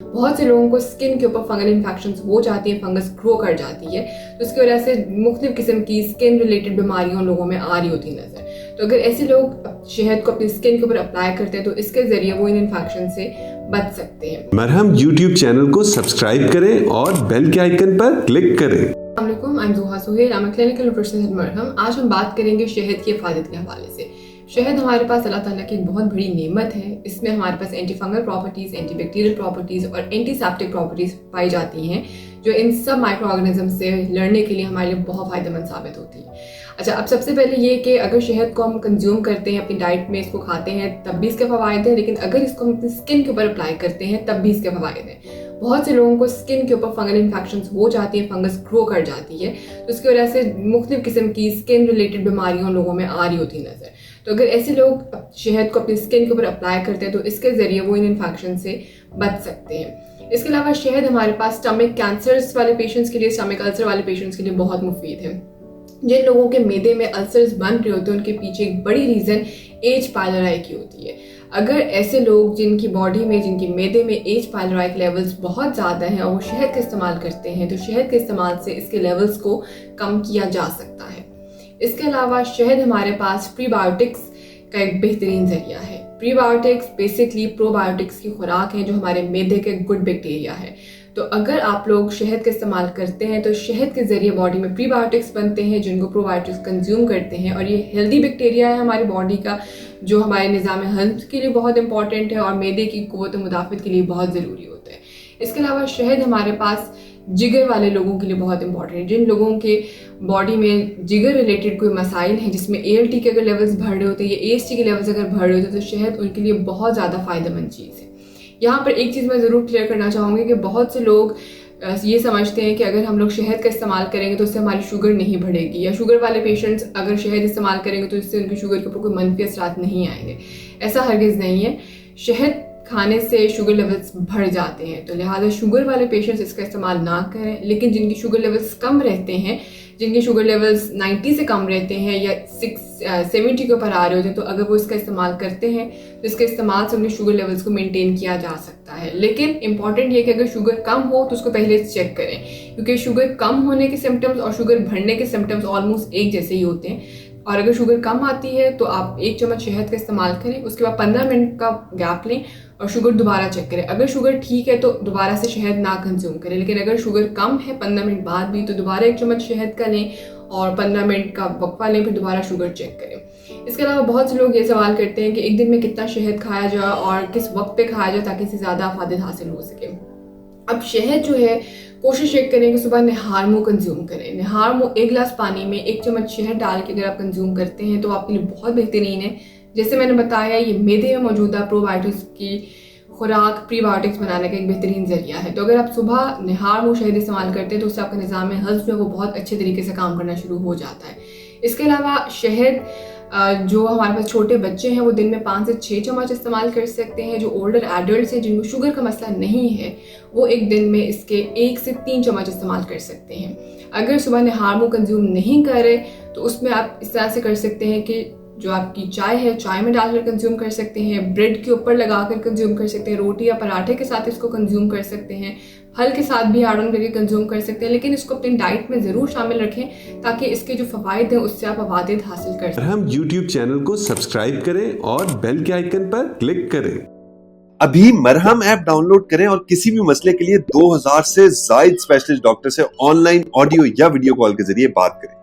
बहुत से लोगों को स्किन के ऊपर फंगल इन्फेक्शंस हो जाती है, फंगस ग्रो कर जाती है, तो उसकी वजह से मुख्तलिफ किस्म की स्किन रिलेटेड बीमारियों लोगों में आ रही होती नजर। तो अगर ऐसे लोग शहद को अपनी स्किन के ऊपर अप्लाई करते हैं तो इसके जरिए वो इन इन्फेक्शन से बच सकते हैं। मरहम यूट्यूब चैनल को सब्सक्राइब करें और बेल के आइकन पर क्लिक करें। अस्सलामुअलैकुम, I am Zoha Suhail, I am clinical nutritionist at Marham. आज हम बात करेंगे शहद की हिफाजत के हवाले से। शहद हमारे पास अल्लाह ताला की एक बहुत बड़ी नेमत है। इसमें हमारे पास anti fungal properties, anti bacterial properties और एंटीसेप्टिक प्रॉपर्टीज़ पाई जाती हैं, जो इन सब माइक्रो ऑर्गेनिज्म से लड़ने के लिए हमारे लिए बहुत फ़ायदेमंद साबित होती है। अच्छा, अब सबसे पहले ये कि अगर शहद को हम कंज्यूम करते हैं, अपनी डाइट में इसको खाते हैं, तब भी इसके फ़वाइद हैं, लेकिन अगर इसको हम अपनी स्किन के ऊपर अप्लाई करते हैं तब भी इसके फ़वाइद हैं। बहुत से लोगों को स्किन के ऊपर फंगल इन्फेक्शंस हो जाती है, फंगस ग्रो कर जाती है, तो उसकी वजह से मुख्तलिफ किस्म की स्किन रिलेटेड बीमारियों लोगों में आ रही होती नजर। तो अगर ऐसे लोग शहद को अपनी स्किन के ऊपर अप्लाई करते हैं तो इसके जरिए वो इन इन्फेक्शन से बच सकते हैं। इसके अलावा शहद हमारे पास स्टमक कैंसर्स वाले पेशेंट्स के लिए, स्टमक अल्सर वाले पेशेंट्स के लिए बहुत मुफीद है। जिन लोगों के मैदे में अल्सर्स बन रहे होते हैं उनके पीछे एक बड़ी रीज़न एज पायलोराई की होती है। अगर ऐसे लोग जिनकी बॉडी में, जिनके मैदे में एज पायलोराई के लेवल्स बहुत ज़्यादा हैं और वो शहद का इस्तेमाल करते हैं तो शहद के इस्तेमाल से इसके लेवल्स को कम किया जा सकता है। इसके अलावा शहद हमारे पास प्रीबायोटिक्स का एक बेहतरीन जरिया है। प्रीबायोटिक्स बेसिकली प्रोबायोटिक्स की खुराक है जो हमारे मैदे के गुड बैक्टीरिया है। तो अगर आप लोग शहद का इस्तेमाल करते हैं तो शहद के जरिए बॉडी में प्रीबायोटिक्स बनते हैं जिनको प्रोबायोटिक्स कंज्यूम करते हैं, और ये हेल्दी बैक्टीरिया है हमारी बॉडी का जो हमारे निज़ाम हेल्थ के लिए बहुत इंपॉर्टेंट है और मैदे की क़ुव्वत मुदाफ़त के लिए बहुत ज़रूरी होता है। इसके अलावा शहद हमारे पास जिगर वाले लोगों के लिए बहुत इंपॉर्टेंट है। जिन लोगों के बॉडी में जिगर रिलेटेड कोई मसाइल हैं, जिसमें ALT के अगर लेवल्स बढ़ रहे होते हैं या AST के लेवल्स अगर बढ़ रहे होते हैं, तो शहद उनके लिए बहुत ज़्यादा फ़ायदेमंद चीज़ है। यहाँ पर एक चीज़ मैं ज़रूर क्लियर करना चाहूँगी कि बहुत से लोग ये समझते हैं कि अगर हम लोग शहद का इस्तेमाल करेंगे तो उससे हमारी शुगर नहीं बढ़ेगी, या शुगर वाले पेशेंट्स अगर शहद इस्तेमाल करेंगे तो इससे उनकी शुगर के ऊपर कोई मनफी असरात नहीं आएंगे। ऐसा हरगिज़ नहीं है। शहद खाने से शुगर लेवल्स बढ़ जाते हैं, तो लिहाजा शुगर वाले पेशेंट्स इसका इस्तेमाल ना करें। लेकिन जिनकी शुगर लेवल्स कम रहते हैं, जिनके शुगर लेवल्स 90 से कम रहते हैं या 70 के ऊपर आ रहे होते हैं, तो अगर वो इसका इस्तेमाल करते हैं तो इसके इस्तेमाल से उनके शुगर लेवल्स को मेंटेन किया जा सकता है। लेकिन इंपॉर्टेंट ये कि अगर शुगर कम हो तो उसको पहले चेक करें, क्योंकि शुगर कम होने के सिम्टम्स और शुगर बढ़ने के सिम्टम्स ऑलमोस्ट एक जैसे ही होते हैं। और अगर शुगर कम आती है तो आप 1 चम्मच शहद का इस्तेमाल करें, उसके बाद 15 मिनट का गैप लें और शुगर दोबारा चेक करें। अगर शुगर ठीक है तो दोबारा से शहद ना कंज्यूम करें, लेकिन अगर शुगर कम है 15 मिनट बाद भी तो दोबारा 1 चम्मच शहद का लें और 15 मिनट का वक्फा लें, फिर दोबारा शुगर चेक करें। इसके अलावा बहुत से लोग ये सवाल करते हैं कि एक दिन में कितना शहद खाया जाए और किस वक्त पे खाया जाए ताकि इससे ज़्यादा अफादत हासिल हो सके। अब शहद जो है, कोशिश ये करें कि सुबह निहार मुँह कंज्यूम करें। निहार मुँह 1 गिलास पानी में 1 चम्मच शहद डाल के अगर आप कंज्यूम करते हैं तो आपके लिए बहुत बेहतरीन है। जैसे मैंने बताया, ये मैदे में मौजूदा प्रोबायोटिक्स की खुराक प्रीबायोटिक्स बनाने का एक बेहतरीन जरिया है। तो अगर आप सुबह निहार मुँह शहद इस्तेमाल करते हैं तो उससे आपका निज़ाम हेल्थ जो है वो बहुत अच्छे तरीके से काम करना शुरू हो जाता है। इसके अलावा शहद जो हमारे पास छोटे बच्चे हैं वो दिन में 5 से 6 चम्मच इस्तेमाल कर सकते हैं। जो ओल्डर एडल्ट हैं जिनको शुगर का मसला नहीं है वो एक दिन में इसके 1 से 3 चम्मच इस्तेमाल कर सकते हैं। अगर सुबह निहार मुँह कंज्यूम नहीं करें तो उसमें आप इस तरह से कर सकते हैं कि जो आपकी चाय है, चाय में डालकर कंज्यूम कर सकते हैं, ब्रेड के ऊपर लगाकर कंज्यूम कर सकते हैं, रोटी या पराठे के साथ इसको कंज्यूम कर सकते हैं, फल के साथ भी ऐड ऑन करके कंज्यूम कर सकते हैं। लेकिन इसको अपनी डाइट में ज़रूर शामिल रखें ताकि इसके जो फ़वाइद हैं उससे आप अवादित हासिल कर सकें। हम यूट्यूब चैनल को सब्सक्राइब करें और बेल के आइकन पर क्लिक करें। अभी मरहम ऐप डाउनलोड करें और किसी भी मसले के लिए 2000 से ज्यादा स्पेशलिस्ट डॉक्टर से ऑनलाइन ऑडियो या वीडियो कॉल के जरिए बात करें।